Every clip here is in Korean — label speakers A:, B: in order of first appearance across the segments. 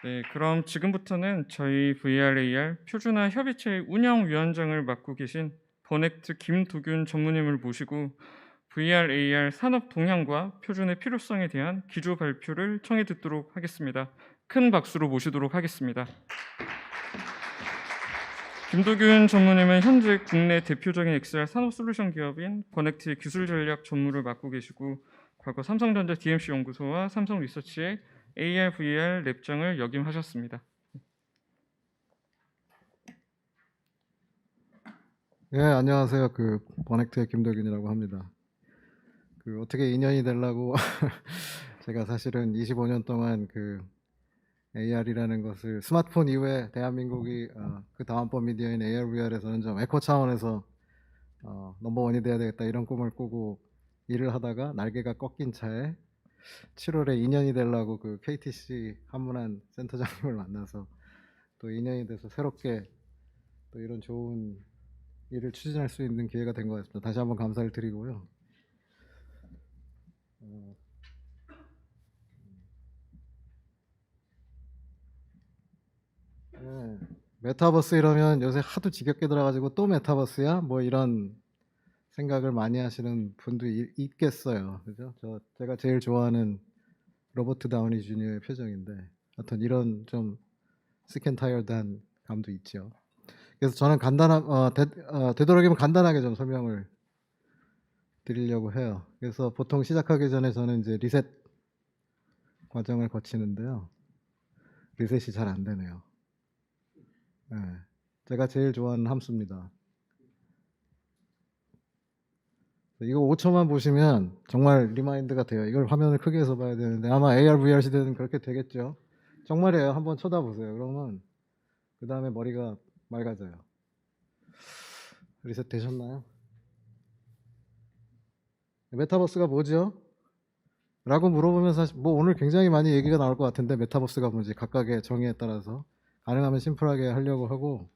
A: 네, 그럼 지금부터는 저희 VR/AR 표준화 협의체 운영위원장을 맡고 계신 버넥트 김도균 전무님을 모시고 VR/AR 산업 동향과 표준의 필요성에 대한 기조 발표를 청해 듣도록 하겠습니다. 큰 박수로 모시도록 하겠습니다. 김도균 전무님은 현재 국내 대표적인 XR 산업 솔루션 기업인 버넥트의 기술 전략 전무를 맡고 계시고 과거 삼성전자 DMC 연구소와 삼성 리서치의 AR, VR 랩장을 역임하셨습니다.
B: 네, 안녕하세요. 버넥트의 김도균이라고 합니다. 어떻게 인연이 되려고 제가 사실은 25년 동안 AR이라는 것을 스마트폰 이후에 대한민국이 그 다음번 미디어인 AR, VR에서는 좀 에코 차원에서 넘버원이 돼야 되겠다 이런 꿈을 꾸고 일을 하다가 날개가 꺾인 차에 7월에 인연이 되려고 KTC 한문안 센터장님을 만나서 또 인연이 돼서 새롭게 또 이런 좋은 일을 추진할 수 있는 기회가 된 것 같습니다. 다시 한번 감사를 드리고요. 네, 메타버스 이러면 요새 하도 지겹게 들어가지고 또 메타버스야? 뭐 이런 생각을 많이 하시는 분도 있겠어요. 그죠? 제가 제일 좋아하는 로버트 다우니 주니어의 표정인데 하여튼 이런 좀 시켄타이어드한 감도 있죠. 그래서 저는 되도록이면 간단하게 좀 설명을 드리려고 해요. 그래서 보통 시작하기 전에 저는 이제 리셋 과정을 거치는데요. 리셋이 잘 안 되네요. 네, 제가 제일 좋아하는 함수입니다. 이거 5초만 보시면 정말 리마인드가 돼요. 이걸 화면을 크게 해서 봐야 되는데 아마 AR, VR 시대는 그렇게 되겠죠. 정말이에요. 한번 쳐다보세요. 그러면 그 다음에 머리가 맑아져요. 리셋 되셨나요? 메타버스가 뭐죠? 라고 물어보면 사실 뭐 오늘 굉장히 많이 얘기가 나올 것 같은데 메타버스가 뭔지 각각의 정의에 따라서 가능하면 심플하게 하려고 하고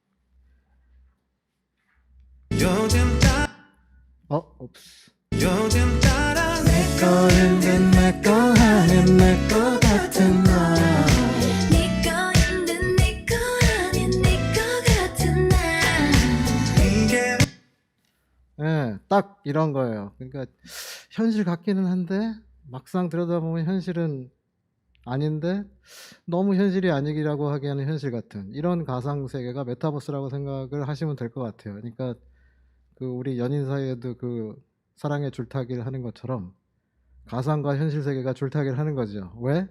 B: 옵스. 요즘 따라 내 거는 내 거 아닌 내 거 같은 나 네 거는 내 거 아닌 내 거 같은 나 네, 딱 이런 거예요. 그러니까 현실 같기는 한데 막상 들여다보면 현실은 아닌데 너무 현실이 아니라고 하기에는 현실 같은 이런 가상 세계가 메타버스라고 생각을 하시면 될 것 같아요. 그러니까 우리 연인 사이에도 사랑의 줄타기를 하는 것처럼 가상과 현실 세계가 줄타기를 하는 거죠. 왜?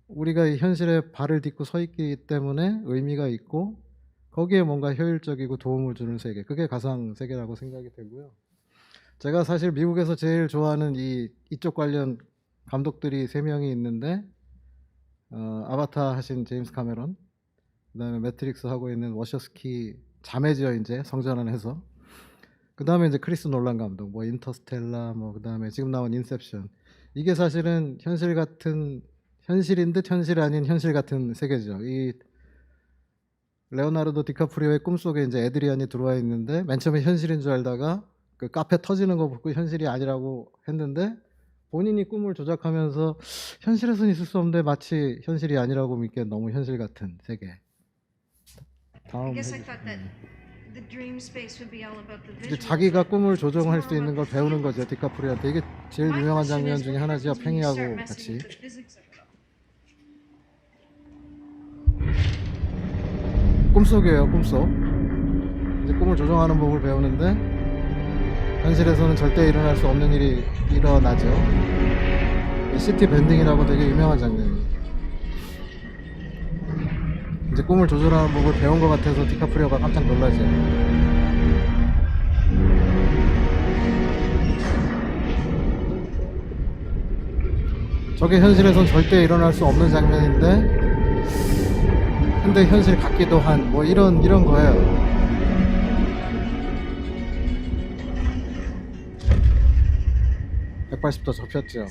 B: 우리가 이 현실에 발을 딛고 서 있기 때문에 의미가 있고 거기에 뭔가 효율적이고 도움을 주는 세계, 그게 가상 세계라고 생각이 되고요. 제가 사실 미국에서 제일 좋아하는 이쪽 관련 감독들이 3명이 있는데 아바타 하신 제임스 카메론, 그 다음에 매트릭스 하고 있는 워셔스키 자매지어 이제 성전환해서, 그 다음에 이제 크리스 놀란 감독, 뭐 인터스텔라, 뭐 그 다음에 지금 나온 인셉션. 이게 사실은 현실인 듯 현실 아닌 현실 같은 세계죠. 이 레오나르도 디카프리오의 꿈속에 이제 에드리안이 들어와 있는데 맨 처음에 현실인 줄 알다가 카페 터지는 거 보고 현실이 아니라고 했는데 본인이 꿈을 조작하면서 현실에서는 있을 수 없는데 마치 현실이 아니라고 믿기에 너무 현실 같은 세계. 다음 이제 자기가 꿈을 조정할 수 있는 걸 배우는 거죠, 디카프리오한테. 이게 제일 유명한 장면 중에 하나죠. 팽이하고 같이. 꿈속이에요, 꿈속. 이제 꿈을 조정하는 법을 배우는데 현실에서는 절대 일어날 수 없는 일이 일어나죠. 시티 밴딩이라고 되게 유명한 장면이에요. 이제 꿈을 조절하는 법을 배운 것 같아서 디카프리오가 깜짝 놀라죠. 저게 현실에선 절대 일어날 수 없는 장면인데 근데 현실 같기도 한 뭐 이런 거예요. 180도 접혔죠.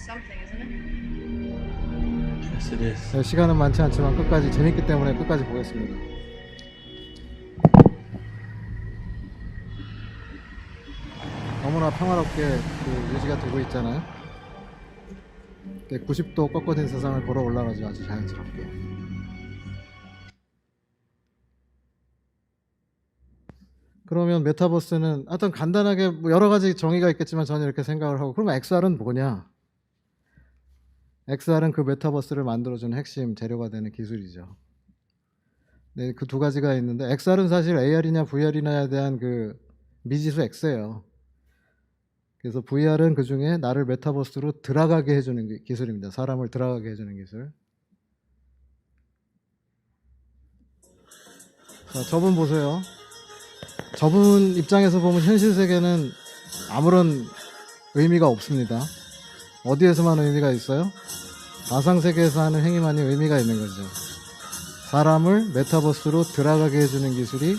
B: 네, 시간은 많지 않지만 끝까지 재밌기 때문에 끝까지 보겠습니다. 너무나 평화롭게 유지가 되고 있잖아요. 90도 꺾어진 세상을 걸어 올라가죠, 아주 자연스럽게. 그러면 메타버스는 하여튼 간단하게 뭐 여러 가지 정의가 있겠지만 저는 이렇게 생각을 하고, 그럼 XR은 뭐냐? XR은 그 메타버스를 만들어주는 핵심 재료가 되는 기술이죠. 네, 그 두 가지가 있는데 XR은 사실 AR이냐 VR이냐에 대한 그 미지수 X예요. 그래서 VR은 그 중에 나를 메타버스로 들어가게 해주는 기술입니다. 사람을 들어가게 해주는 기술. 자, 저분 보세요. 저분 입장에서 보면 현실 세계는 아무런 의미가 없습니다. 어디에서만 의미가 있어요? 가상 세계에서 하는 행위만이 의미가 있는 거죠. 사람을 메타버스로 들어가게 해주는 기술이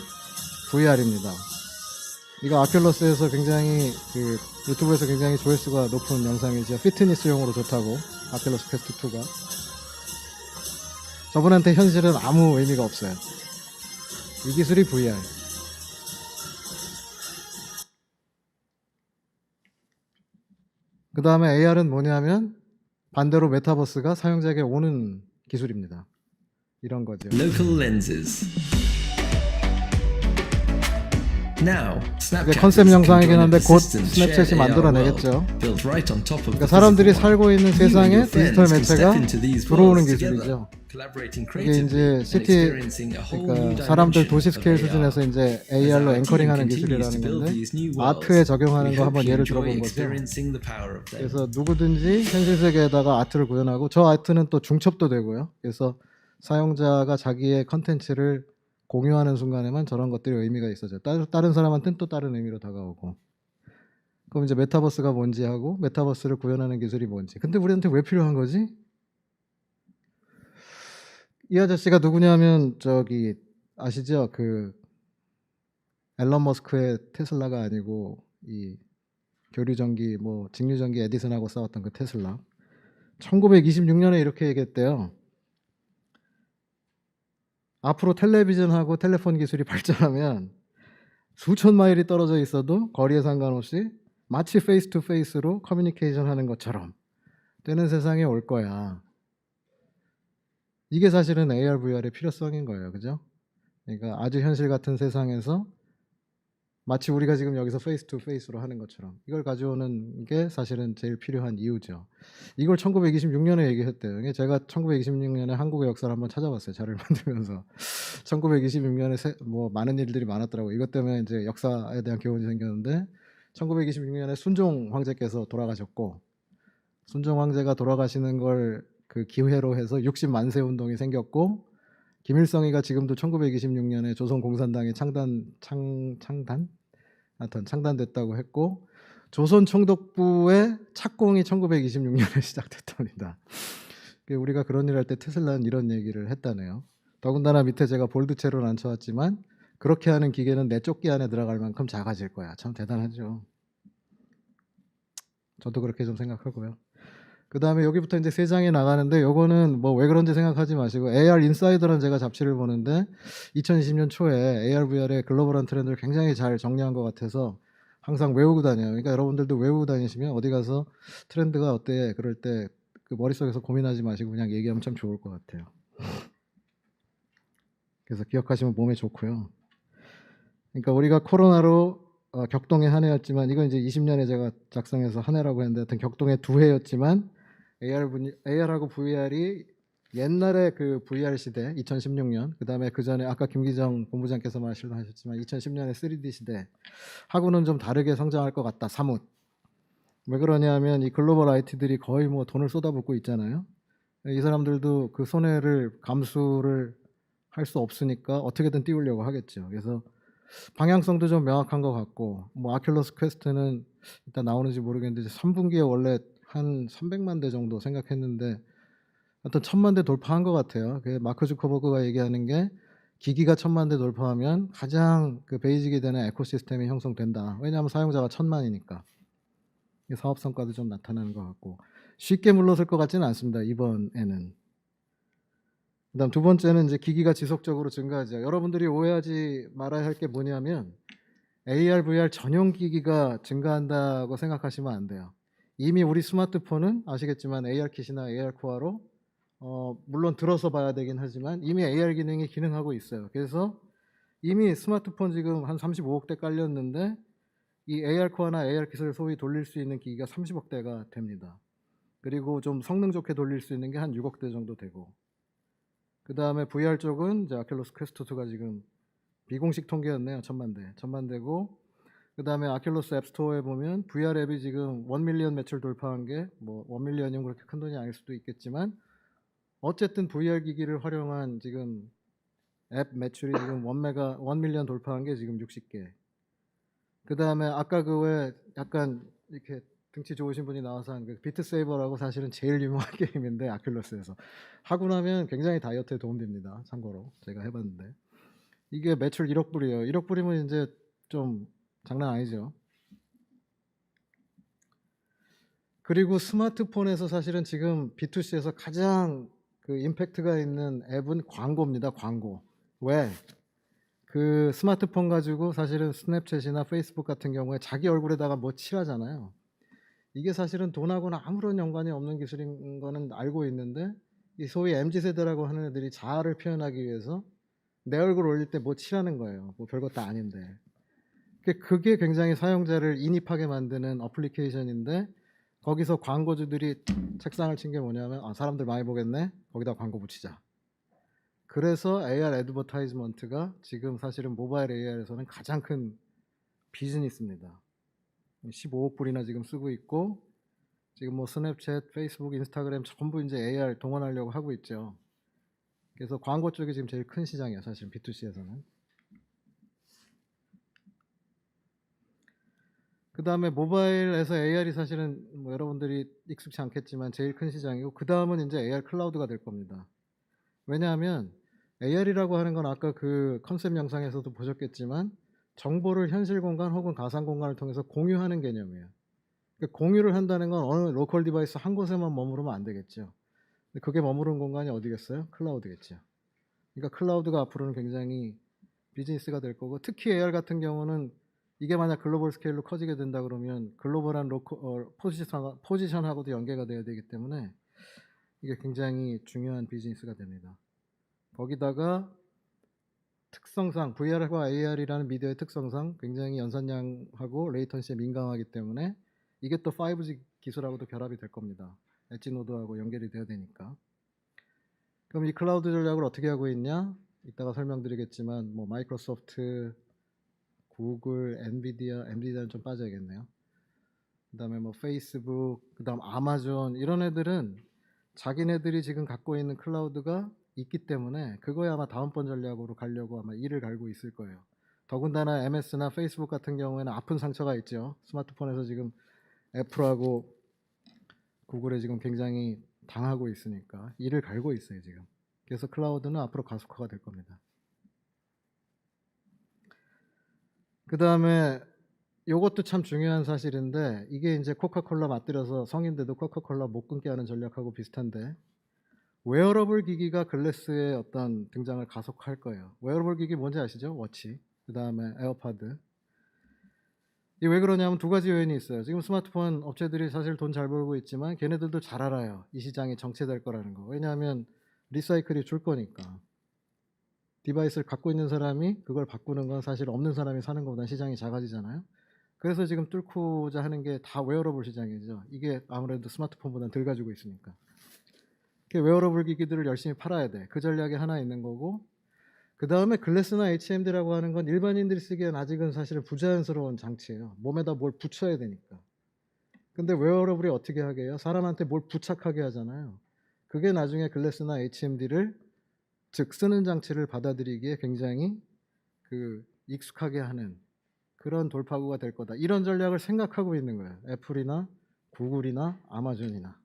B: VR입니다. 이거 아큘러스에서 굉장히 그 유튜브에서 굉장히 조회수가 높은 영상이죠. 피트니스용으로 좋다고, 아큘러스 퀘스트 2가. 저분한테 현실은 아무 의미가 없어요. 이 기술이 VR. 그 다음에 AR은 뭐냐면 반대로 메타버스가 사용자에게 오는 기술입니다. 이런 거죠.
C: Local lenses. Now,
B: 이게
C: Snapchat
B: 컨셉
C: can
B: 영상이긴
C: join a
B: 한데 곧
C: persistent
B: 스냅챗이
C: shared AR
B: 만들어내겠죠.
C: world built right on top of
B: 그러니까
C: the
B: 사람들이
C: physical one.
B: 살고 있는
C: You and
B: 세상에
C: your
B: 디지털
C: friends can
B: 매체가
C: step into these
B: 들어오는
C: worlds together,
B: 기술이죠.
C: collaborating
B: 이게
C: creatively
B: 이제
C: and
B: 시티,
C: experiencing a whole new
B: 그러니까 사람들
C: dimension
B: 도시
C: of
B: 스케일
C: AR.
B: 수준에서 이제
C: As
B: AR로
C: our team
B: 앵커링하는
C: continues to
B: 기술이라는
C: build
B: 건데
C: these new
B: 아트에
C: worlds,
B: 적용하는
C: we
B: 거
C: hope
B: 한번
C: you
B: 예를
C: enjoy
B: 들어본 거죠.
C: experiencing the power of them.
B: 그래서 누구든지 현실 세계에다가 아트를 구현하고, 저 아트는 또 중첩도 되고요. 그래서 사용자가 자기의 컨텐츠를 공유하는 순간에만 저런 것들이 의미가 있어져요. 다른 사람한테는 또 다른 의미로 다가오고. 그럼 이제 메타버스가 뭔지 하고 메타버스를 구현하는 기술이 뭔지. 근데 우리한테 왜 필요한 거지? 이 아저씨가 누구냐면 저기 아시죠? 그 앨런 머스크의 테슬라가 아니고 이 교류전기 뭐 직류전기 에디슨하고 싸웠던 그 테슬라. 1926년에 이렇게 얘기했대요. 앞으로 텔레비전하고 텔레폰 기술이 발전하면 수천 마일이 떨어져 있어도 거리에 상관없이 마치 페이스 투 페이스로 커뮤니케이션 하는 것처럼 되는 세상이 올 거야. 이게 사실은 AR, VR의 필요성인 거예요. 그죠? 그러니까 아주 현실 같은 세상에서 마치 우리가 지금 여기서 페이스 투 페이스로 하는 것처럼 이걸 가져오는 게 사실은 제일 필요한 이유죠. 이걸 1926년에 얘기했대요. 이게 제가 1926년에 한국의 역사를 한번 찾아봤어요. 자료를 만들면서. 1926년에 뭐 많은 일들이 많았더라고요. 이것 때문에 이제 역사에 대한 교훈이 생겼는데 1926년에 순종 황제께서 돌아가셨고, 순종 황제가 돌아가시는 걸 그 기회로 해서 60만세 운동이 생겼고, 김일성이가 지금도 1926년에 조선공산당이 창단됐다고 했고, 조선총독부의 착공이 1926년에 시작됐답니다. 우리가 그런 일 할 때 테슬라는 이런 얘기를 했다네요. 더군다나 밑에 제가 볼드체로 안 쳐왔지만 그렇게 하는 기계는 내 조끼 안에 들어갈 만큼 작아질 거야. 참 대단하죠. 저도 그렇게 좀 생각하고요. 그 다음에 여기부터 이제 세 장이 나가는데, 요거는 뭐 왜 그런지 생각하지 마시고, AR 인사이더라는 제가 잡지를 보는데 2020년 초에 AR, VR의 글로벌한 트렌드를 굉장히 잘 정리한 것 같아서 항상 외우고 다녀요. 그러니까 여러분들도 외우고 다니시면 어디 가서 트렌드가 어때 그럴 때 그 머릿속에서 고민하지 마시고 그냥 얘기하면 참 좋을 것 같아요. 그래서 기억하시면 몸에 좋고요. 그러니까 우리가 코로나로 격동의 한 해였지만, 이건 이제 20년에 제가 작성해서 한 해라고 했는데 하여튼 격동의 두 해였지만, AR하고 VR이 옛날에 그 VR 시대 2016년, 그 다음에 그 전에 아까 김기정 본부장께서 말씀하셨지만 2010년에 3D 시대 하고는 좀 다르게 성장할 것 같다. 사뭇. 왜 그러냐면 이 글로벌 IT들이 거의 뭐 돈을 쏟아붓고 있잖아요. 이 사람들도 그 손해를 감수를 할 수 없으니까 어떻게든 띄우려고 하겠죠. 그래서 방향성도 좀 명확한 것 같고, 뭐 아큘러스 퀘스트는 일단 나오는지 모르겠는데 3분기에 원래 한 300만 대 정도 생각했는데 하여튼 1000만 대 돌파한 것 같아요. 그 마크 주커버그가 얘기하는 게 기기가 1000만 대 돌파하면 가장 그 베이직이 되는 에코시스템이 형성된다. 왜냐하면 사용자가 1000만이니까. 사업 성과도 좀 나타나는 것 같고, 쉽게 물러설 것 같지는 않습니다. 이번에는. 그다음 두 번째는 이제 기기가 지속적으로 증가하죠. 여러분들이 오해하지 말아야 할 게 뭐냐면 AR, VR 전용 기기가 증가한다고 생각하시면 안 돼요. 이미 우리 스마트폰은 아시겠지만 AR킷이나 AR코어로 물론 들어서 봐야 되긴 하지만 이미 AR 기능이 기능하고 있어요. 그래서 이미 스마트폰 지금 한 35억대 깔렸는데 이 AR 코어나 AR 킷을 소위 돌릴 수 있는 기기가 30억대가 됩니다. 그리고 좀 성능 좋게 돌릴 수 있는 게 한 6억대 정도 되고, 그 다음에 VR 쪽은 이제 아큘러스 퀘스트 2가 지금 비공식 통계였네요. 1000만 대고, 그 다음에 아큘러스 앱스토어에 보면 VR 앱이 지금 1밀리언 매출 돌파한 게 뭐 1밀리언이면 그렇게 큰 돈이 아닐 수도 있겠지만 어쨌든 VR 기기를 활용한 지금 앱 매출이 지금 1밀리언 돌파한 게 지금 60개. 그 다음에 아까 그 외 약간 이렇게 등치 좋으신 분이 나와서 한 그 비트 세이버라고 사실은 제일 유명한 게임인데 아큘러스에서 하고 나면 굉장히 다이어트에 도움됩니다. 참고로 제가 해봤는데 이게 매출 1억 불이에요. 1억 불이면 이제 좀 장난 아니죠. 그리고 스마트폰에서 사실은 지금 B2C에서 가장 그 임팩트가 있는 앱은 광고입니다. 광고. 왜? 그 스마트폰 가지고 사실은 스냅챗이나 페이스북 같은 경우에 자기 얼굴에다가 뭐 칠하잖아요. 이게 사실은 돈하고는 아무런 연관이 없는 기술인 거는 알고 있는데 이 소위 MZ세대라고 하는 애들이 자아를 표현하기 위해서 내 얼굴 올릴 때 뭐 칠하는 거예요. 뭐 별것도 아닌데. 그게 굉장히 사용자를 인입하게 만드는 어플리케이션인데 거기서 광고주들이 책상을 친 게 뭐냐면 사람들 많이 보겠네. 거기다 광고 붙이자. 그래서 AR 애드버타이즈먼트가 지금 사실은 모바일 AR에서는 가장 큰 비즈니스입니다. 15억 불이나 지금 쓰고 있고 지금 뭐 스냅챗, 페이스북, 인스타그램 전부 이제 AR 동원하려고 하고 있죠. 그래서 광고 쪽이 지금 제일 큰 시장이에요. 사실 B2C에서는. 그 다음에 모바일에서 AR이 사실은 뭐 여러분들이 익숙치 않겠지만 제일 큰 시장이고 그 다음은 이제 AR 클라우드가 될 겁니다. 왜냐하면 AR이라고 하는 건 아까 그 컨셉 영상에서도 보셨겠지만 정보를 현실 공간 혹은 가상 공간을 통해서 공유하는 개념이에요. 그러니까 공유를 한다는 건 어느 로컬 디바이스 한 곳에만 머무르면 안 되겠죠. 근데 그게 머무른 공간이 어디겠어요? 클라우드겠죠. 그러니까 클라우드가 앞으로는 굉장히 비즈니스가 될 거고 특히 AR 같은 경우는 이게 만약 글로벌 스케일로 커지게 된다 그러면 글로벌한 포지션하고도 연계가 돼야 되기 때문에 이게 굉장히 중요한 비즈니스가 됩니다. 거기다가 특성상 VR과 AR이라는 미디어의 특성상 굉장히 연산량하고 레이턴시에 민감하기 때문에 이게 또 5G 기술하고도 결합이 될 겁니다. 엣지 노드하고 연결이 돼야 되니까. 그럼 이 클라우드 전략을 어떻게 하고 있냐? 이따가 설명드리겠지만 뭐 마이크로소프트, 구글, 엔비디아는 좀 빠져야겠네요. 그다음에 뭐 페이스북, 그다음 아마존 이런 애들은 자기네들이 지금 갖고 있는 클라우드가 있기 때문에 그거에 아마 다음번 전략으로 가려고 아마 이를 갈고 있을 거예요. 더군다나 MS나 페이스북 같은 경우에는 아픈 상처가 있죠. 스마트폰에서 지금 애플하고 구글에 지금 굉장히 당하고 있으니까 이를 갈고 있어요 지금. 그래서 클라우드는 앞으로 가속화가 될 겁니다. 그 다음에 요것도 참 중요한 사실인데 이게 이제 코카콜라 맞들여서 성인들도 코카콜라 못 끊게 하는 전략하고 비슷한데 웨어러블 기기가 글래스의 어떤 등장을 가속화할 거예요. 웨어러블 기기 뭔지 아시죠? 워치, 그 다음에 에어팟드. 이게 왜 그러냐면 두 가지 요인이 있어요. 지금 스마트폰 업체들이 사실 돈 잘 벌고 있지만 걔네들도 잘 알아요. 이 시장이 정체될 거라는 거. 왜냐하면 리사이클이 줄 거니까. 디바이스를 갖고 있는 사람이 그걸 바꾸는 건 사실 없는 사람이 사는 것보다 시장이 작아지잖아요. 그래서 지금 뚫고자 하는 게 다 웨어러블 시장이죠. 이게 아무래도 스마트폰보다는 덜 가지고 있으니까. 웨어러블 기기들을 열심히 팔아야 돼. 그 전략이 하나 있는 거고 그 다음에 글래스나 HMD라고 하는 건 일반인들이 쓰기엔 아직은 사실은 부자연스러운 장치예요. 몸에다 뭘 붙여야 되니까. 근데 웨어러블이 어떻게 하게 해요? 사람한테 뭘 부착하게 하잖아요. 그게 나중에 글래스나 HMD를 즉 쓰는 장치를 받아들이기에 굉장히 그 익숙하게 하는 그런 돌파구가 될 거다. 이런 전략을 생각하고 있는 거예요. 애플이나 구글이나 아마존이나.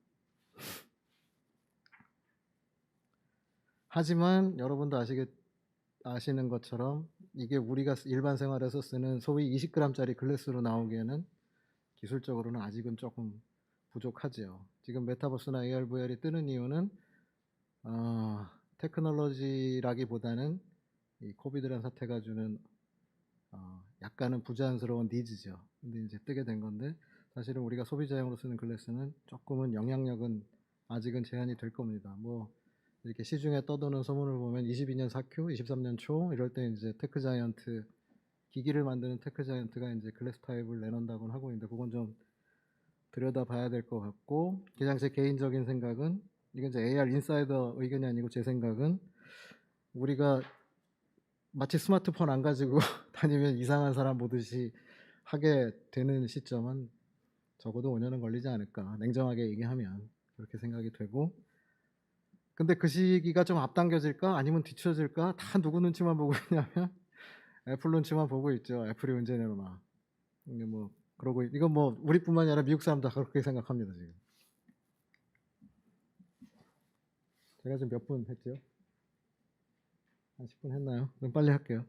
B: 하지만 여러분도 아시는 것처럼 이게 우리가 일반 생활에서 쓰는 소위 20g짜리 글래스로 나오기에는 기술적으로는 아직은 조금 부족하죠. 지금 메타버스나 AR, VR이 뜨는 이유는 테크놀로지라기보다는 이 코비드라는 사태가 주는 약간은 부자연스러운 니즈죠. 근데 이제 뜨게 된 건데 사실은 우리가 소비자용으로 쓰는 글래스는 조금은 영향력은 아직은 제한이 될 겁니다. 뭐 이렇게 시중에 떠도는 소문을 보면 22년 사큐, 23년 초 이럴 때 이제 테크 자이언트 기기를 만드는 테크 자이언트가 이제 글래스 타입을 내놓는다고는 하고 있는데 그건 좀 들여다봐야 될 것 같고 그냥 제 개인적인 생각은 이건 이제 AR 인사이더 의견이 아니고 제 생각은 우리가 마치 스마트폰 안 가지고 다니면 이상한 사람 보듯이 하게 되는 시점은 적어도 5년은 걸리지 않을까 냉정하게 얘기하면 그렇게 생각이 되고 근데 그 시기가 좀 앞당겨질까 아니면 뒤쳐질까 다 누구 눈치만 보고 있냐면 애플 눈치만 보고 있죠. 애플이 언제 내놓나 이게 뭐 그러고 이건 뭐 우리뿐만이 아니라 미국 사람도 다 그렇게 생각합니다 지금. 제가 지금 몇 분 했죠? 한 10분 했나요? 그럼 빨리 할게요.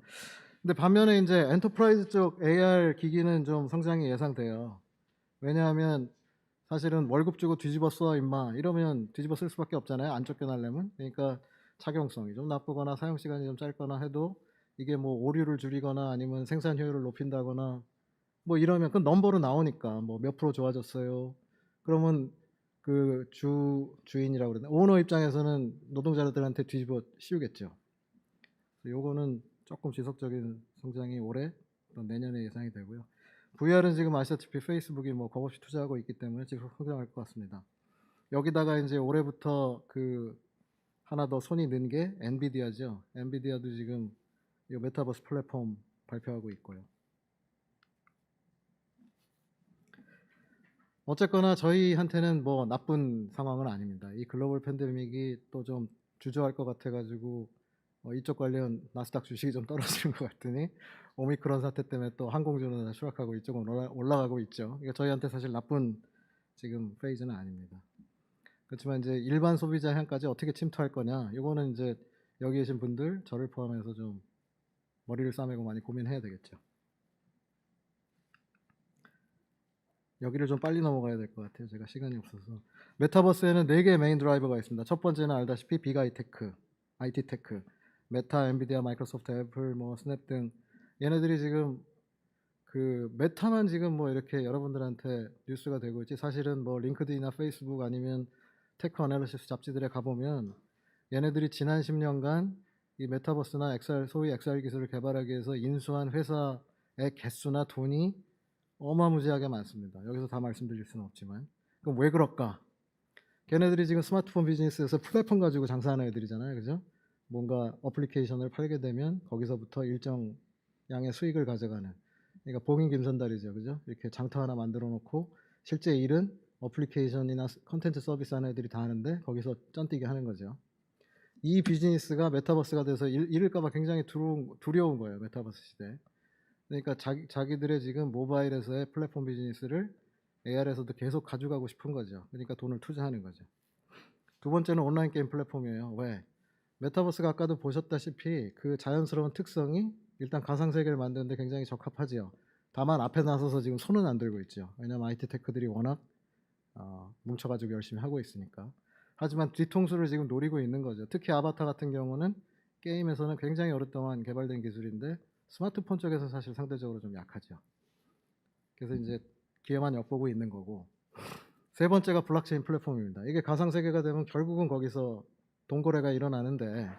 B: 근데 반면에 이제 엔터프라이즈 쪽 AR 기기는 좀 성장이 예상돼요. 왜냐하면 사실은 월급 주고 뒤집어 써 임마 이러면 뒤집어 쓸 수밖에 없잖아요. 안 쫓겨나려면. 그러니까 착용성이 좀 나쁘거나 사용 시간이 좀 짧거나 해도 이게 뭐 오류를 줄이거나 아니면 생산 효율을 높인다거나 뭐 이러면 그 넘버로 나오니까 뭐 몇 프로 좋아졌어요. 그러면 그 주인이라고 그러나 오너 입장에서는 노동자들한테 뒤집어 씌우겠죠. 요거는 조금 지속적인 성장이 올해 또 내년에 예상이 되고요. VR은 지금 아시다시피 페이스북이 뭐 겁없이 투자하고 있기 때문에 지금 성장할 것 같습니다. 여기다가 이제 올해부터 그 하나 더 손이 는 게 엔비디아죠. 엔비디아도 지금 이 메타버스 플랫폼 발표하고 있고요. 어쨌거나 저희한테는 뭐 나쁜 상황은 아닙니다. 이 글로벌 팬데믹이 또 좀 주저할 것 같아가지고 이쪽 관련 나스닥 주식이 좀 떨어지는 것 같더니 오미크론 사태 때문에 또 항공주는 추락하고 이쪽은 올라가고 있죠. 이게 저희한테 사실 나쁜 지금 페이즈는 아닙니다. 그렇지만 이제 일반 소비자 향까지 어떻게 침투할 거냐, 이거는 이제 여기 계신 분들 저를 포함해서 좀 머리를 싸매고 많이 고민해야 되겠죠. 여기를 좀 빨리 넘어가야 될 것 같아요. 제가 시간이 없어서. 메타버스에는 4개의 메인 드라이버가 있습니다. 첫 번째는 알다시피 빅아이테크, IT 테크, 메타, 엔비디아, 마이크로소프트, 애플, 뭐 스냅 등 얘네들이 지금 그 메타만 지금 뭐 이렇게 여러분들한테 뉴스가 되고 있지 사실은 뭐 링크드인이나 페이스북 아니면 테크 어널리시스 잡지들에 가보면 얘네들이 지난 10년간 이 메타버스나 XR, 소위 XR 기술을 개발하기 위해서 인수한 회사의 개수나 돈이 어마무지하게 많습니다. 여기서 다 말씀드릴 수는 없지만 그럼 왜 그럴까? 걔네들이 지금 스마트폰 비즈니스에서 플랫폼 가지고 장사하는 애들이잖아요. 그죠? 뭔가 어플리케이션을 팔게 되면 거기서부터 일정 양의 수익을 가져가는 그러니까 봉인 김선달이죠. 그죠? 이렇게 장터 하나 만들어 놓고 실제 일은 어플리케이션이나 컨텐츠 서비스 하는 애들이 다 하는데 거기서 쩐뛰게 하는 거죠. 이 비즈니스가 메타버스가 돼서 잃을까봐 굉장히 두려운 거예요. 메타버스 시대. 그러니까 자기들의 지금 모바일에서의 플랫폼 비즈니스를 AR에서도 계속 가져가고 싶은 거죠. 그러니까 돈을 투자하는 거죠. 두 번째는 온라인 게임 플랫폼이에요. 왜? 메타버스가 아까도 보셨다시피 그 자연스러운 특성이 일단 가상세계를 만드는데 굉장히 적합하지요. 다만 앞에 나서서 지금 손은 안 들고 있죠. 왜냐하면 IT 테크들이 워낙 뭉쳐가지고 열심히 하고 있으니까. 하지만 뒤통수를 지금 노리고 있는 거죠. 특히 아바타 같은 경우는 게임에서는 굉장히 오랫동안 개발된 기술인데 스마트폰 쪽에서 사실 상대적으로 좀 약하죠. 그래서 이제 기회만 엿보고 있는 거고. 세 번째가 블록체인 플랫폼입니다. 이게 가상세계가 되면 결국은 거기서 돈거래가 일어나는데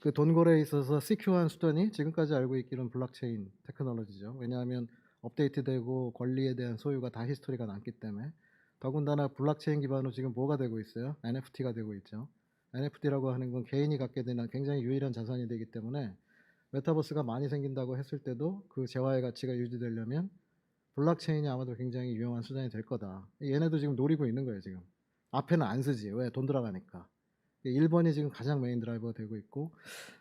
B: 그 돈거래에 있어서 시큐어한 수단이 지금까지 알고 있기로는 블록체인 테크놀로지죠. 왜냐하면 업데이트되고 권리에 대한 소유가 다 히스토리가 남기 때문에 더군다나 블록체인 기반으로 지금 뭐가 되고 있어요? NFT가 되고 있죠. NFT라고 하는 건 개인이 갖게 되는 굉장히 유일한 자산이 되기 때문에 메타버스가 많이 생긴다고 했을 때도 그 재화의 가치가 유지되려면 블록체인이 아마도 굉장히 유용한 수단이 될 거다. 얘네도 지금 노리고 있는 거예요. 지금 앞에는 안 쓰지. 왜? 돈 들어가니까. 1번이 지금 가장 메인 드라이버가 되고 있고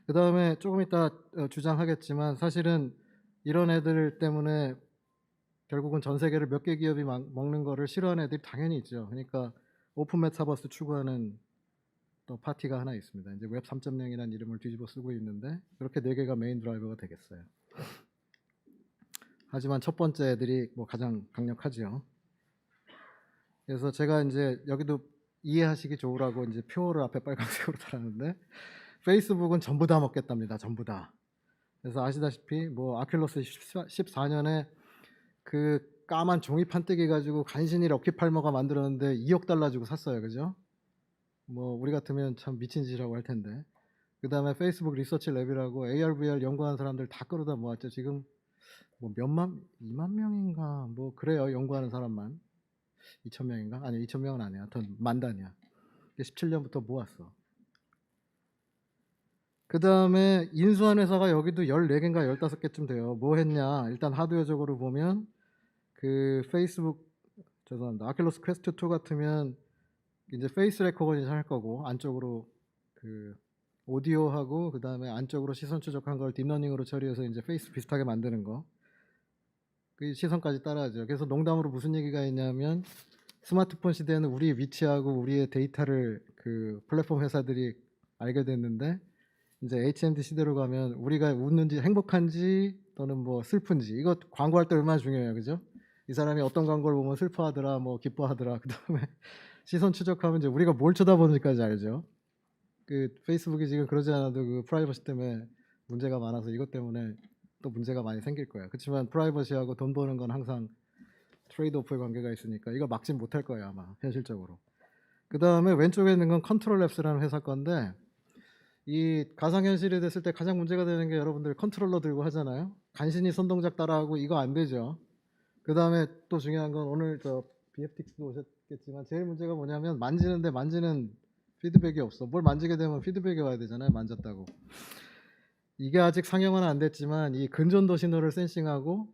B: 그 다음에 조금 이따 주장하겠지만 사실은 이런 애들 때문에 결국은 전 세계를 몇 개 기업이 먹는 거를 싫어하는 애들이 당연히 있죠. 그러니까 오픈 메타버스 추구하는 또 파티가 하나 있습니다. 이제 웹 3.0이라는 이름을 뒤집어 쓰고 있는데 그렇게 4개가 메인 드라이버가 되겠어요. 하지만 첫 번째 애들이 뭐 가장 강력하죠. 그래서 제가 이제 여기도 이해하시기 좋으라고 이제 표를 앞에 빨간색으로 달았는데 페이스북은 전부 다 먹겠답니다. 전부 다. 그래서 아시다시피 뭐 아큘러스 14년에 그 까만 종이 판때기 가지고 간신히 럭키 팔머가 만들었는데 $2억 주고 샀어요. 그죠? 뭐 우리 같으면 참 미친 짓이라고 할 텐데. 그다음에 페이스북 리서치 랩이라고 AR, VR 연구하는 사람들 다 끌어다 모았죠. 지금 뭐 몇만, 2만 명인가 뭐 그래요. 연구하는 사람만 2천 명인가? 아니 2천 명은 아니야. 하여튼 만 단위야. 17년부터 모았어. 그 다음에 인수한 회사가 여기도 14개인가 15개쯤 돼요. 뭐 했냐? 일단 하드웨어적으로 보면 그 페이스북, 죄송합니다. 아킬러스 퀘스트 2 같으면 이제 페이스 레코그니션 할 거고, 안쪽으로 그 오디오하고 그 다음에 안쪽으로 시선 추적한 걸 딥러닝으로 처리해서 이제 페이스 비슷하게 만드는 거. 그 시선까지 따라하죠. 그래서 농담으로 무슨 얘기가 있냐면, 스마트폰 시대에는 우리 위치하고 우리의 데이터를 그 플랫폼 회사들이 알게 됐는데, 이제 HMD 시대로 가면 우리가 웃는지 행복한지 또는 뭐 슬픈지, 이거 광고할 때 얼마나 중요해요, 그죠? 이 사람이 어떤 광고를 보면 슬퍼하더라, 뭐 기뻐하더라. 그 다음에 시선 추적하면 이제 우리가 뭘 쳐다보는지까지 알죠. 그 페이스북이 지금 그러지 않아도 그 프라이버시 때문에 문제가 많아서 이것 때문에 또 문제가 많이 생길 거예요. 그렇지만 프라이버시하고 돈 버는 건 항상 트레이드 오프의 관계가 있으니까 이거 막진 못할 거예요, 아마 현실적으로. 그 다음에 왼쪽에 있는 건 컨트롤 랩스라는 회사 건데, 이 가상현실이 됐을 때 가장 문제가 되는 게 여러분들 컨트롤러 들고 하잖아요. 간신히 손동작 따라하고 이거 안 되죠. 그 다음에 또 중요한 건 오늘 저 BFTX도 오셨겠지만 제일 문제가 뭐냐면 만지는데 만지는 피드백이 없어. 뭘 만지게 되면 피드백이 와야 되잖아요. 만졌다고. 이게 아직 상용화는 안 됐지만 이 근전도 신호를 센싱하고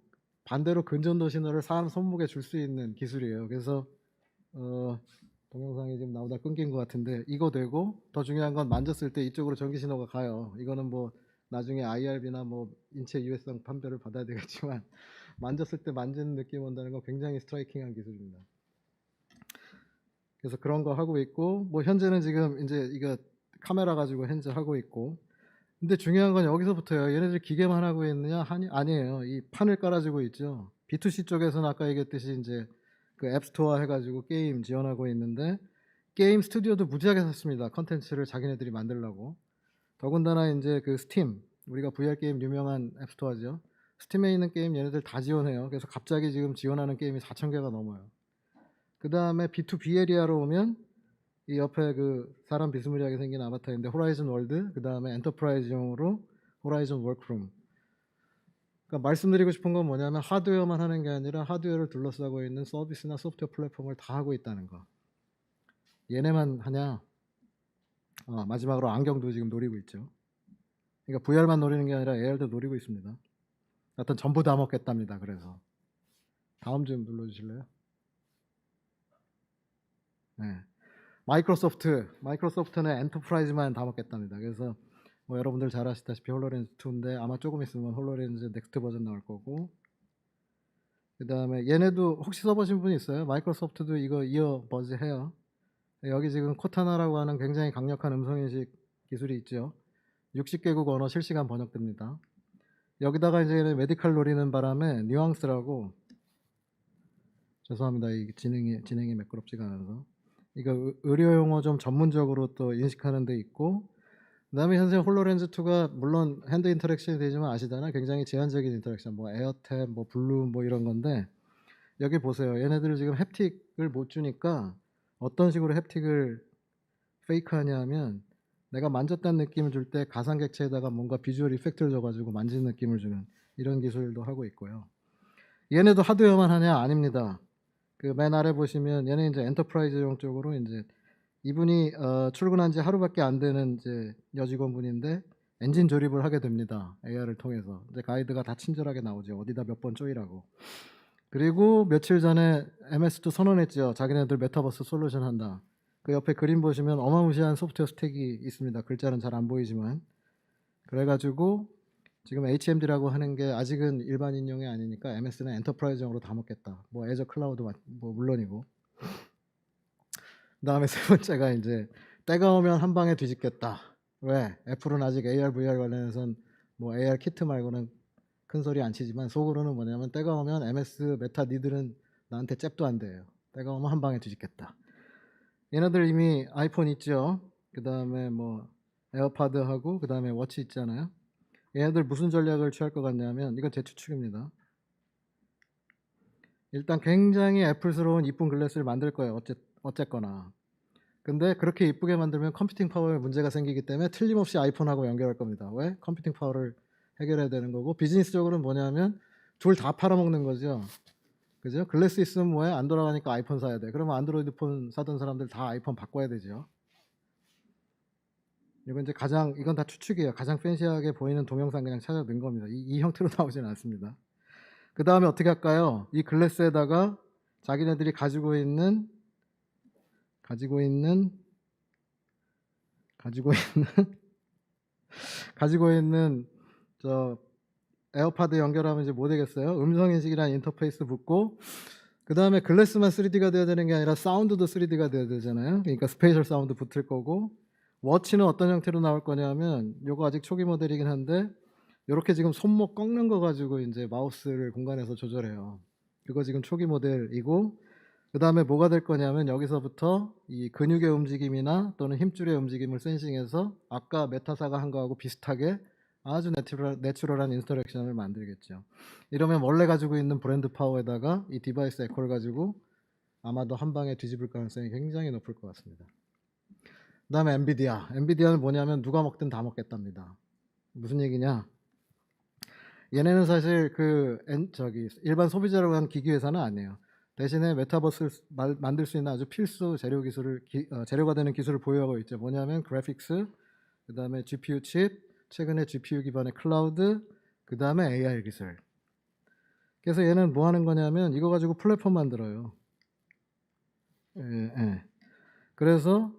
B: 반대로 근전도 신호를 사람 손목에 줄 수 있는 기술이에요. 그래서 동영상이 지금 나오다 끊긴 것 같은데 이거 되고, 더 중요한 건 만졌을 때 이쪽으로 전기 신호가 가요. 이거는 뭐 나중에 IRB나 뭐 인체 유해성 판별을 받아야 되겠지만 만졌을 때 만지는 느낌 온다는 건 굉장히 스트라이킹한 기술입니다. 그래서 그런 거 하고 있고, 뭐 현재는 지금 이제 이거 카메라 가지고 현재 하고 있고, 근데 중요한 건 여기서부터요. 얘네들 기계만 하고 있느냐? 아니에요. 이 판을 깔아주고 있죠. B2C 쪽에서는 아까 얘기했듯이 이제 그 앱스토어 해가지고 게임 지원하고 있는데, 게임 스튜디오도 무지하게 샀습니다. 컨텐츠를 자기네들이 만들려고. 더군다나 이제 그 스팀, 우리가 VR 게임 유명한 앱스토어죠. 스팀에 있는 게임 얘네들 다 지원해요. 그래서 갑자기 지금 지원하는 게임이 4,000개가 넘어요. 그 다음에 B2B 에리아로 오면 이 옆에 그 사람 비스무리하게 생긴 아바타인데 호라이즌 월드, 그 다음에 엔터프라이즈용으로 호라이즌 워크룸. 그러니까 말씀드리고 싶은 건 뭐냐면 하드웨어만 하는 게 아니라 하드웨어를 둘러싸고 있는 서비스나 소프트웨어 플랫폼을 다 하고 있다는 거. 얘네만 하냐? 마지막으로 안경도 지금 노리고 있죠. 그러니까 VR만 노리는 게 아니라 AR도 노리고 있습니다. 하여튼 전부 다 먹겠답니다. 그래서 다음 좀 눌러주실래요? 네. 마이크로소프트는 엔터프라이즈만 다 먹겠답니다. 그래서 뭐 여러분들 잘 아시다시피 홀로렌즈 2인데 아마 조금 있으면 홀로렌즈 넥스트 버전 나올 거고, 그 다음에 얘네도 혹시 써보신 분 있어요? 마이크로소프트도 이거 이어버즈 해요. 여기 지금 코타나라고 하는 굉장히 강력한 음성인식 기술이 있죠. 60개국 언어 실시간 번역됩니다. 여기다가 이제 얘네 메디칼 노리는 바람에 뉘앙스라고, 죄송합니다. 이 진행이 매끄럽지가 않아서, 이거 의료 용어 좀 전문적으로 또 인식하는 데 있고, 그 다음에 현재 홀로렌즈 2가 물론 핸드 인터랙션이 되지만 아시잖아요. 굉장히 제한적인 인터랙션, 뭐 에어탭, 뭐 블룸 뭐 이런 건데, 여기 보세요. 얘네들 지금 햅틱을 못 주니까 어떤 식으로 햅틱을 페이크 하냐면, 내가 만졌다는 느낌을 줄 때 가상객체에다가 뭔가 비주얼 이펙트를 줘가지고 만지는 느낌을 주는 이런 기술도 하고 있고요. 얘네도 하드웨어만 하냐? 아닙니다. 그 맨 아래 보시면 얘네 이제 엔터프라이즈용 쪽으로 이제 이분이 출근한 지 하루밖에 안 되는 이제 여직원분인데 엔진 조립을 하게 됩니다. AR을 통해서. 이제 가이드가 다 친절하게 나오죠. 어디다 몇 번 쪼이라고. 그리고 며칠 전에 MS도 선언했죠. 자기네들 메타버스 솔루션 한다. 그 옆에 그림 보시면 어마무시한 소프트웨어 스택이 있습니다. 글자는 잘 안 보이지만. 그래가지고 지금 HMD라고 하는 게 아직은 일반 인용이 아니니까 MS는 엔터프라이즈용으로 다 먹겠다. 뭐 애저 클라우드 뭐 물론이고. 그다음에 세 번째가 이제 때가 오면 한 방에 뒤집겠다. 왜? 애플은 아직 AR, VR 관련해서는 뭐 AR 키트 말고는 큰 소리 안 치지만 속으로는 뭐냐면 때가 오면 MS, 메타 니들은 나한테 잽도 안 돼요. 때가 오면 한 방에 뒤집겠다. 얘네들 이미 아이폰 있죠. 그 다음에 뭐 에어팟하고 그 다음에 워치 있잖아요. 얘네들 무슨 전략을 취할 것 같냐면, 이건 제 추측입니다. 일단 굉장히 애플스러운 이쁜 글래스를 만들 거예요. 어쨌거나. 근데 그렇게 이쁘게 만들면 컴퓨팅 파워에 문제가 생기기 때문에 틀림없이 아이폰하고 연결할 겁니다. 왜? 컴퓨팅 파워를 해결해야 되는 거고, 비즈니스적으로는 뭐냐면 둘 다 팔아먹는 거죠. 그죠? 글래스 있으면 뭐해? 안 돌아가니까 아이폰 사야 돼. 그러면 안드로이드 폰 사던 사람들 다 아이폰 바꿔야 되죠. 이건 이제 이건 다 추측이에요. 가장 팬시하게 보이는 동영상 그냥 찾아 넣은 겁니다. 이 형태로 나오진 않습니다. 그 다음에 어떻게 할까요? 이 글래스에다가 자기네들이 가지고 있는 저 에어팟 연결하면 이제 뭐 되겠어요? 음성인식이라는 인터페이스 붙고, 그 다음에 글래스만 3D가 돼야 되는 게 아니라 사운드도 3D가 돼야 되잖아요. 그러니까 스페이셜 사운드 붙을 거고, 워치는 어떤 형태로 나올 거냐면, 요거 아직 초기 모델이긴 한데, 요렇게 지금 손목 꺾는 거 가지고 이제 마우스를 공간에서 조절해요. 그거 지금 초기 모델이고, 그 다음에 뭐가 될 거냐면 여기서부터 이 근육의 움직임이나 또는 힘줄의 움직임을 센싱해서 아까 메타사가 한 거하고 비슷하게 아주 내추럴한 인스트럭션을 만들겠죠. 이러면 원래 가지고 있는 브랜드 파워에다가 이 디바이스 에코를 가지고 아마도 한 방에 뒤집을 가능성이 굉장히 높을 것 같습니다. 그 다음에 엔비디아는 뭐냐면 누가 먹든 다 먹겠답니다. 무슨 얘기냐? 얘네는 사실 일반 소비자를 위한 기기 회사는 아니에요. 대신에 메타버스를 만들 수 있는 아주 필수 재료가 되는 기술을 보유하고 있죠. 뭐냐면 그래픽스, 그 다음에 GPU 칩, 최근에 GPU 기반의 클라우드, 그 다음에 AI 기술. 그래서 얘는 뭐 하는 거냐면 이거 가지고 플랫폼 만들어요. 그래서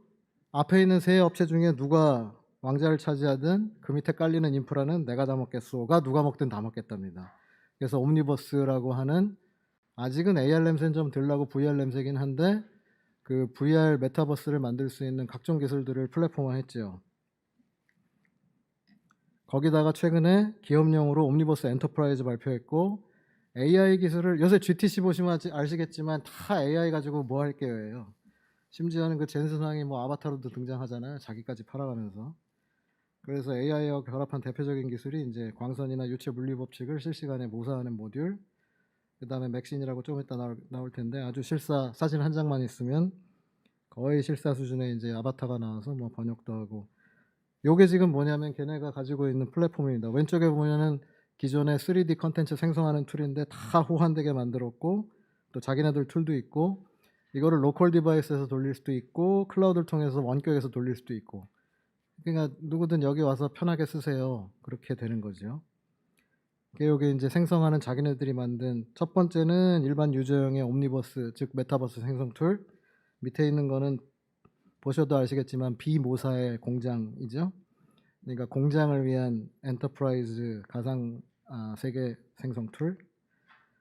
B: 앞에 있는 세 업체 중에 누가 왕자를 차지하든 그 밑에 깔리는 인프라는 내가 다 먹겠소가 누가 먹든 다 먹겠답니다. 그래서 옴니버스라고 하는, 아직은 AR 냄새는 좀 덜 나고 VR 냄새긴 한데, 그 VR 메타버스를 만들 수 있는 각종 기술들을 플랫폼화했죠. 거기다가 최근에 기업용으로 옴니버스 엔터프라이즈 발표했고, AI 기술을 요새 GTC 보시면 아시겠지만 다 AI 가지고 뭐 할 게예요. 심지어는 그 젠슨왕이 뭐 아바타로도 등장하잖아요. 자기까지 팔아가면서. 그래서 AI와 결합한 대표적인 기술이 이제 광선이나 유체 물리 법칙을 실시간에 모사하는 모듈, 그 다음에 맥신이라고 좀 이따 나올 텐데 아주 사진 한 장만 있으면 거의 실사 수준의 이제 아바타가 나와서 뭐 번역도 하고, 요게 지금 뭐냐면 걔네가 가지고 있는 플랫폼입니다. 왼쪽에 보면은 기존의 3D 컨텐츠 생성하는 툴인데 다 호환되게 만들었고, 또 자기네들 툴도 있고, 이거를 로컬 디바이스에서 돌릴 수도 있고 클라우드를 통해서 원격에서 돌릴 수도 있고, 그러니까 누구든 여기 와서 편하게 쓰세요. 그렇게 되는 거죠. 여기 이제 생성하는 자기네들이 만든, 첫 번째는 일반 유저용의 옴니버스, 즉 메타버스 생성 툴, 밑에 있는 거는 보셔도 아시겠지만 비모사의 공장이죠. 그러니까 공장을 위한 엔터프라이즈 가상 세계 생성 툴.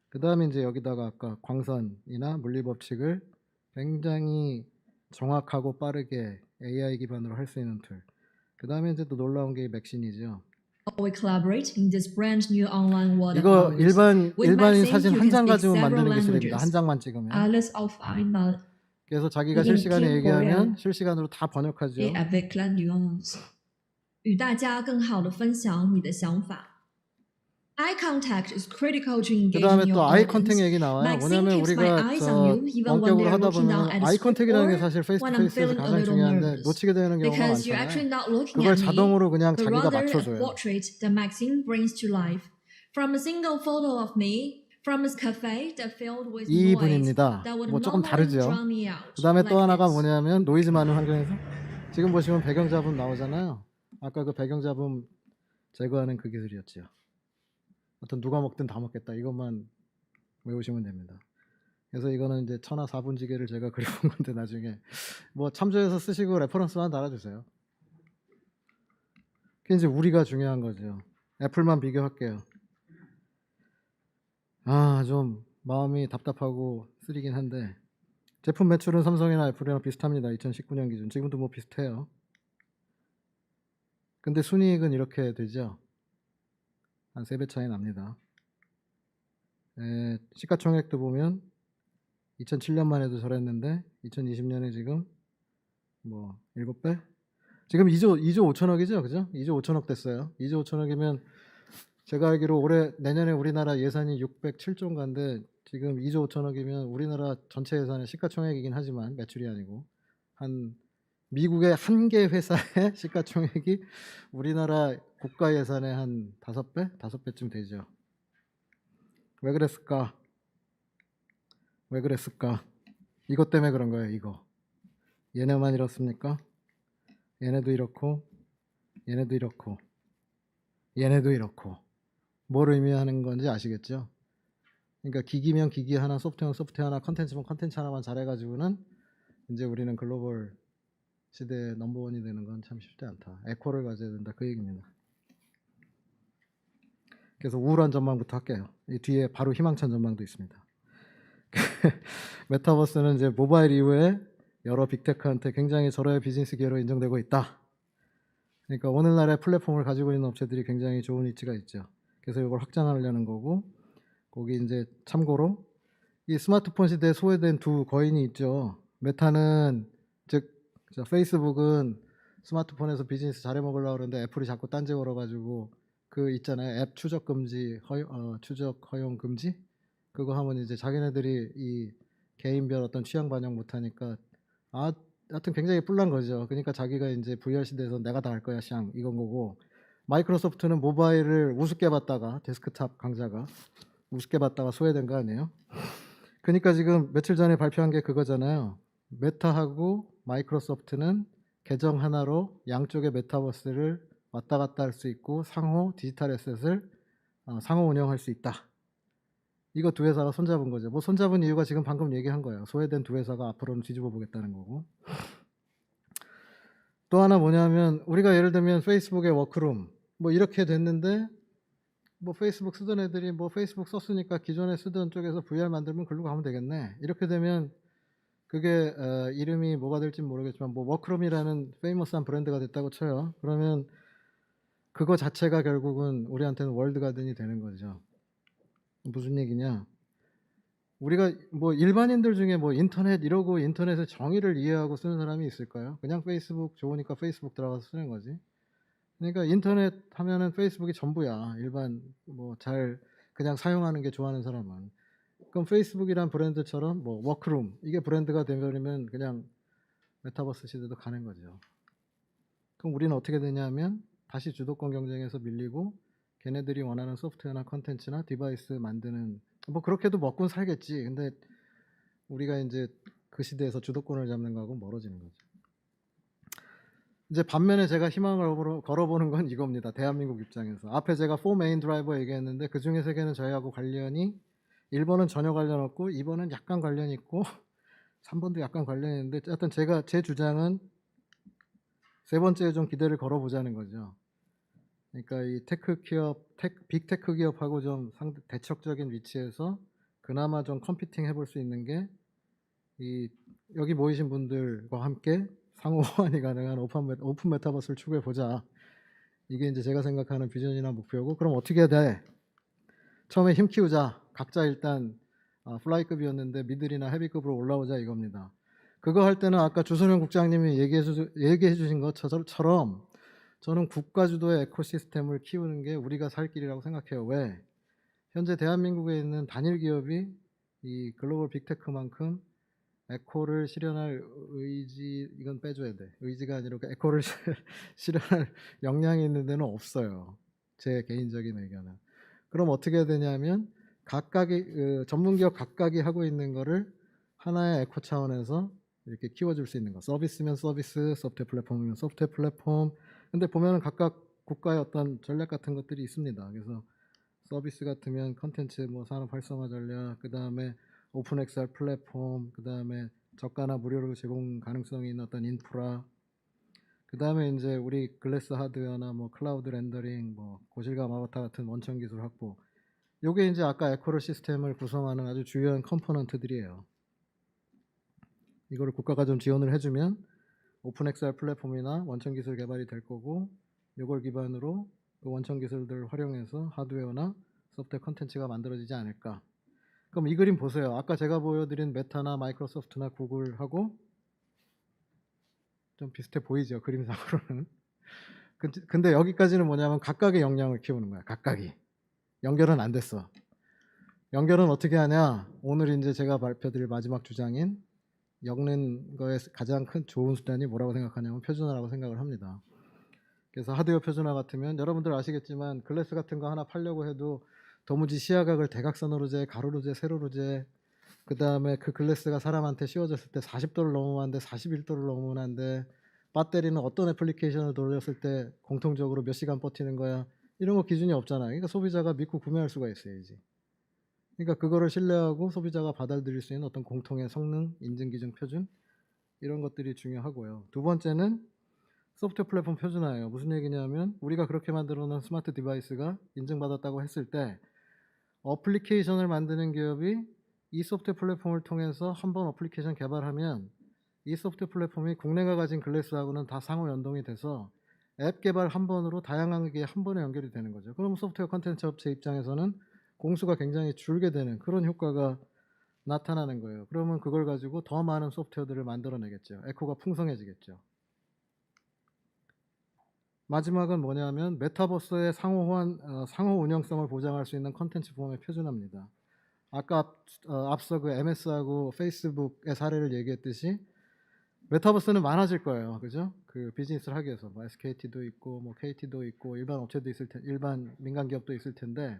B: 그 다음에 이제 여기다가 아까 광선이나 물리 법칙을 굉장히 정확하고 빠르게 AI 기반으로 할 수 있는 툴. 그 다음에 이제 또 놀라운 게 맥신이죠.
D: We collaborate in this brand new online world of
B: 이거
D: ours. With
B: 일반인
D: Maxine,
B: 사진
D: you
B: 한
D: can
B: 장
D: speak
B: 가지고 만드는
D: several
B: 기술입니다. 한
D: languages.
B: 장만 찍으면.
D: Alice of Final
B: 그래서 자기가
D: 이게
B: 실시간에
D: 팀
B: 얘기하면
D: 코리안.
B: 실시간으로 다 번역하죠.
D: et avec la nuance. 与大家更好的分享你的想法。Eye contact is critical to
B: 그
D: engage
B: 다음에
D: in
B: 또
D: your
B: 아이
D: audience.
B: 컨택 얘기 나와요.
D: Maxine
B: 뭐냐면
D: keeps my
B: 우리가
D: eyes on you even when
B: 원격으로
D: they're
B: 하다
D: looking down
B: 보면
D: at the
B: 아이
D: script
B: 컨택이라는 게
D: or
B: 사실 페이스 투
D: when I'm
B: 페이스에서
D: feeling a
B: 가장
D: little
B: 중요한데
D: nervous.
B: 놓치게 되는 경우가
D: Because you're actually
B: 많잖아요.
D: not looking
B: 그걸
D: at me,
B: 자동으로 그냥
D: but
B: 자기가
D: rather a
B: 맞춰줘요.
D: portrait that Maxine brings to life. From a single photo of me, from a cafe that filled with
B: 이
D: noise
B: 분입니다.
D: that would
B: 뭐 조금
D: normally
B: 다르죠.
D: drown me out.
B: 그 다음에 또
D: like
B: 하나가
D: this.
B: 뭐냐면 노이즈 많은 환경에서 지금 보시면 배경 잡음 나오잖아요. 아까 그 배경 잡음 제거하는 그 기술이었죠. 어떤 누가 먹든 다 먹겠다. 이것만 외우시면 됩니다. 그래서 이거는 이제 천하 사분지계를 제가 그려본 건데 나중에 뭐 참조해서 쓰시고 레퍼런스만 달아주세요. 그게 이제 우리가 중요한 거죠. 애플만 비교할게요. 좀 마음이 답답하고 쓰리긴 한데 제품 매출은 삼성이나 애플이랑 비슷합니다. 2019년 기준. 지금도 뭐 비슷해요. 근데 순이익은 이렇게 되죠. 한 3배 차이 납니다. 시가총액도 보면 2007년만 해도 저랬는데 2020년에 지금 뭐 7배? 지금 2조 5천억이죠. 그죠? 2조 5천억 됐어요. 2조 5천억이면 제가 알기로 내년에 우리나라 예산이 607조인가인데 지금 2조 5천억이면 우리나라 전체 예산의 시가총액이긴 하지만 매출이 아니고 한 미국의 한 개 회사의 시가총액이 우리나라 국가 예산의 한 5배? 5배쯤 되죠. 왜 그랬을까? 왜 그랬을까? 이것 때문에 그런 거예요. 이거. 얘네만 이렇습니까? 얘네도 이렇고 얘네도 이렇고 얘네도 이렇고. 뭘 의미하는 건지 아시겠죠? 그러니까 기기면 기기 하나, 소프트웨어면 소프트웨어 하나, 컨텐츠면 컨텐츠 하나만 잘해가지고는 이제 우리는 글로벌 시대의 넘버원이 되는 건 참 쉽지 않다. 에코를 가져야 된다. 그 얘기입니다. 그래서 우울한 전망부터 할게요. 이 뒤에 바로 희망찬 전망도 있습니다. 메타버스는 이제 모바일 이후에 여러 빅테크한테 굉장히 저로의 비즈니스 기회로 인정되고 있다. 그러니까 오늘날의 플랫폼을 가지고 있는 업체들이 굉장히 좋은 위치가 있죠. 그래서 이걸 확장하려는 거고, 거기 이제 참고로 이 스마트폰 시대에 소외된 두 거인이 있죠. 메타는 즉 페이스북은 스마트폰에서 비즈니스 잘해 먹으려고 그러는데 애플이 자꾸 딴지 걸어가지고 그 있잖아요. 앱 추적 금지, 추적 허용 금지. 그거 하면 이제 자기네들이 이 개인별 어떤 취향 반영 못하니까 하여튼 굉장히 뿔난 거죠. 그러니까 자기가 이제 VR 시대에서 내가 다 할 거야 샹 이건 거고, 마이크로소프트는 모바일을 우습게 봤다가 데스크탑 강자가 우습게 봤다가 소외된 거 아니에요? 그러니까 지금 며칠 전에 발표한 게 그거잖아요. 메타하고 마이크로소프트는 계정 하나로 양쪽의 메타버스를 왔다 갔다 할 수 있고 상호 디지털 에셋을 상호 운영할 수 있다. 이거 두 회사가 손잡은 거죠. 뭐 손잡은 이유가 지금 방금 얘기한 거예요. 소외된 두 회사가 앞으로는 뒤집어 보겠다는 거고. 또 하나 뭐냐면 우리가 예를 들면 페이스북의 워크룸 뭐 이렇게 됐는데 뭐 페이스북 쓰던 애들이 뭐 페이스북 썼으니까 기존에 쓰던 쪽에서 VR 만들면 글로 가면 되겠네. 이렇게 되면 그게 이름이 뭐가 될지 모르겠지만 뭐 워크룸이라는 페이머스한 브랜드가 됐다고 쳐요. 그러면 그거 자체가 결국은 우리한테는 월드가든이 되는 거죠. 무슨 얘기냐? 우리가 뭐 일반인들 중에 뭐 인터넷 이러고 인터넷의 정의를 이해하고 쓰는 사람이 있을까요? 그냥 페이스북 좋으니까 페이스북 들어가서 쓰는 거지. 그러니까 인터넷 하면은 페이스북이 전부야. 일반 뭐 잘 그냥 사용하는 게 좋아하는 사람은. 그럼 페이스북이란 브랜드처럼 뭐 워크룸 이게 브랜드가 되면 그냥 메타버스 시대도 가는 거죠. 그럼 우리는 어떻게 되냐면 다시 주도권 경쟁에서 밀리고 걔네들이 원하는 소프트웨어나 컨텐츠나 디바이스 만드는 뭐 그렇게도 먹고는 살겠지. 근데 우리가 이제 그 시대에서 주도권을 잡는 거하고 멀어지는 거죠. 이제 반면에 제가 희망을 걸어보는 건 이겁니다. 대한민국 입장에서. 앞에 제가 4 메인 드라이버 얘기했는데 그 중에 3개는 저희하고 관련이 1번은 전혀 관련 없고 2번은 약간 관련이 있고 3번도 약간 관련이 있는데 하여튼 제 주장은 3번째에 좀 기대를 걸어보자는 거죠. 그러니까 이 빅테크 기업하고 좀 대척적인 위치에서 그나마 좀 컴피팅 해볼 수 있는 게 이 여기 모이신 분들과 함께 상호 호환이 가능한 오픈 메타버스를 추구해 보자. 이게 이제 제가 생각하는 비전이나 목표고, 그럼 어떻게 해야 돼? 처음에 힘 키우자. 각자 일단 플라이급이었는데 미들이나 헤비급으로 올라오자 이겁니다. 그거 할 때는 아까 주소령 국장님이 얘기해 주신 것처럼 저는 국가 주도의 에코시스템을 키우는 게 우리가 살 길이라고 생각해요. 왜? 현재 대한민국에 있는 단일 기업이 이 글로벌 빅테크만큼 에코를 실현할 의지, 이건 빼줘야 돼. 의지가 아니라 에코를 실현할 역량이 있는 데는 없어요. 제 개인적인 의견은. 그럼 어떻게 해야 되냐면 각각의 전문기업 각각이 하고 있는 거를 하나의 에코 차원에서 이렇게 키워줄 수 있는 거. 서비스면 서비스, 소프트웨어 플랫폼이면 소프트웨어 플랫폼. 근데 보면은 각각 국가의 어떤 전략 같은 것들이 있습니다. 그래서 서비스 같으면 컨텐츠 뭐 산업 활성화 전략, 그 다음에 오픈 XR 플랫폼, 그 다음에 저가나 무료로 제공 가능성이 있는 어떤 인프라, 그 다음에 이제 우리 글래스 하드웨어나 뭐 클라우드 렌더링, 뭐 고실감 아바타 같은 원천 기술 확보. 요게 이제 아까 에코를 시스템을 구성하는 아주 주요한 컴포넌트들이에요. 이거를 국가가 좀 지원을 해주면 오픈 XR 플랫폼이나 원천 기술 개발이 될 거고, 요걸 기반으로 그 원천 기술들을 활용해서 하드웨어나 소프트웨어 컨텐츠가 만들어지지 않을까. 그럼 이 그림 보세요. 아까 제가 보여드린 메타나 마이크로소프트나 구글하고 좀 비슷해 보이죠, 그림상으로는. 근데 여기까지는 뭐냐면 각각의 역량을 키우는 거야. 각각이. 연결은 안 됐어. 연결은 어떻게 하냐? 오늘 이제 제가 발표드릴 마지막 주장인 엮는 거에 가장 큰 좋은 수단이 뭐라고 생각하냐면 표준화라고 생각을 합니다. 그래서 하드웨어 표준화 같으면 여러분들 아시겠지만 글래스 같은 거 하나 팔려고 해도 도무지 시야각을 대각선으로 재, 가로로 재, 세로로 재, 그 다음에 그 글래스가 사람한테 씌워졌을 때 40도를 넘으면 안 돼, 41도를 넘으면 안 돼, 배터리는 어떤 애플리케이션을 돌렸을 때 공통적으로 몇 시간 버티는 거야, 이런 거 기준이 없잖아요. 그러니까 소비자가 믿고 구매할 수가 있어야지. 그러니까 그거를 신뢰하고 소비자가 받아들일 수 있는 어떤 공통의 성능, 인증 기준, 표준, 이런 것들이 중요하고요. 두 번째는 소프트웨어 플랫폼 표준화예요. 무슨 얘기냐면 우리가 그렇게 만들어 놓은 스마트 디바이스가 인증받았다고 했을 때 어플리케이션을 만드는 기업이 이 소프트웨어 플랫폼을 통해서 한번 어플리케이션 개발하면 이 소프트웨어 플랫폼이 국내가 가진 글래스하고는 다 상호 연동이 돼서 앱 개발 한 번으로 다양하게 한 번에 연결이 되는 거죠. 그럼 소프트웨어 컨텐츠 업체 입장에서는 공수가 굉장히 줄게 되는 그런 효과가 나타나는 거예요. 그러면 그걸 가지고 더 많은 소프트웨어들을 만들어내겠죠. 에코가 풍성해지겠죠. 마지막은 뭐냐면 메타버스의 상호 운영성을 보장할 수 있는 컨텐츠 보험의 표준화입니다. 아까 앞서 그 MS하고 페이스북의 사례를 얘기했듯이 메타버스는 많아질 거예요. 그죠? 그 비즈니스를 하기 위해서 뭐 SKT도 있고 뭐 KT도 있고 일반 업체도 있을 텐데 일반 민간 기업도 있을 텐데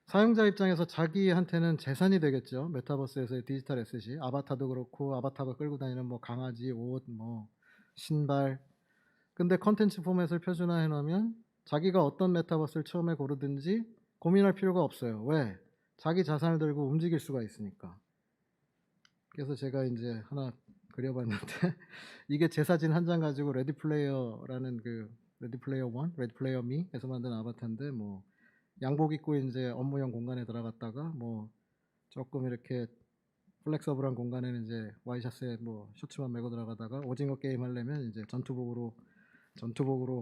B: 사용자 입장에서 자기한테는 재산이 되겠죠. 메타버스에서의 디지털 에셋이 아바타도 그렇고 아바타가 끌고 다니는 뭐 강아지, 옷, 뭐 신발. 근데 컨텐츠 포맷을 표준화해 놓으면 자기가 어떤 메타버스를 처음에 고르든지 고민할 필요가 없어요. 왜? 자기 자산을 들고 움직일 수가 있으니까. 그래서 제가 이제 하나 그려봤는데 이게 제 사진 한 장 가지고 레디 플레이어라는 그 레디 플레이어 1, 레디 플레이어 미에서 만든 아바타인데 뭐 양복 입고 이제 업무용 공간에 들어갔다가 뭐 조금 이렇게 플렉서블한 공간에는 이제 와이셔츠에 뭐 셔츠만 메고 들어가다가 오징어 게임 하려면 이제 전투복으로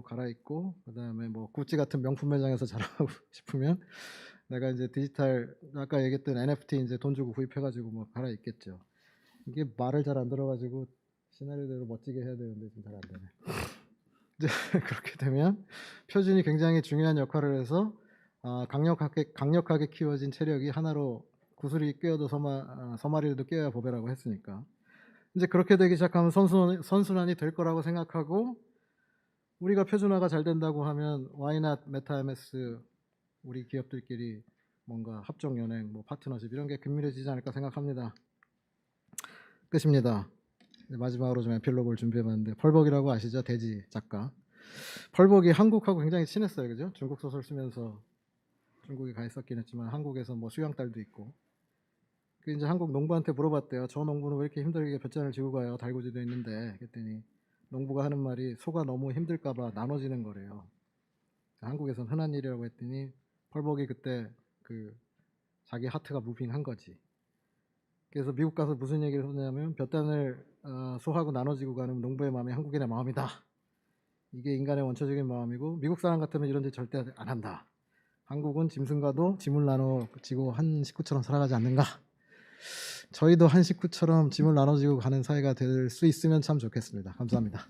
B: 갈아입고 그다음에 뭐 구찌 같은 명품 매장에서 자랑하고 싶으면 내가 이제 디지털 아까 얘기했던 NFT 이제 돈 주고 구입해가지고 뭐 갈아입겠죠. 이게 말을 잘 안 들어가지고 시나리오대로 멋지게 해야 되는데 좀 잘 안 되네. 이제 그렇게 되면 표준이 굉장히 중요한 역할을 해서 강력하게 키워진 체력이 하나로 구슬이 꿰어도 서마리도 꿰어야 보배라고 했으니까 이제 그렇게 되기 시작하면 선순환이 될 거라고 생각하고 우리가 표준화가 잘 된다고 하면 Why not 메타 MS 우리 기업들끼리 뭔가 합종 연행, 뭐 파트너십 이런 게 긴밀해지지 않을까 생각합니다. 끝입니다. 마지막으로 좀 에필로그를 준비해봤는데 펄벅이라고 아시죠? 돼지 작가. 펄벅이 한국하고 굉장히 친했어요, 그죠? 중국 소설 쓰면서 중국에 가 있었긴 했지만 한국에서 뭐 수양딸도 있고. 그 이제 한국 농부한테 물어봤대요. 저 농부는 왜 이렇게 힘들게 볏잔을 지고 가요? 달구지도 있는데. 그랬더니 농부가 하는 말이 소가 너무 힘들까봐 나눠지는 거래요. 한국에서는 흔한 일이라고 했더니 펄벅이 그때 그 자기 하트가 무빙한 거지. 그래서 미국 가서 무슨 얘기를 했냐면 볏단을 소하고 나눠지고 가는 농부의 마음이 한국인의 마음이다. 이게 인간의 원초적인 마음이고 미국 사람 같으면 이런 짓 절대 안 한다. 한국은 짐승과도 짐을 나눠지고 한 식구처럼 살아가지 않는가. 저희도 한 식구처럼 짐을 나눠지고 가는 사회가 될 수 있으면 참 좋겠습니다. 감사합니다.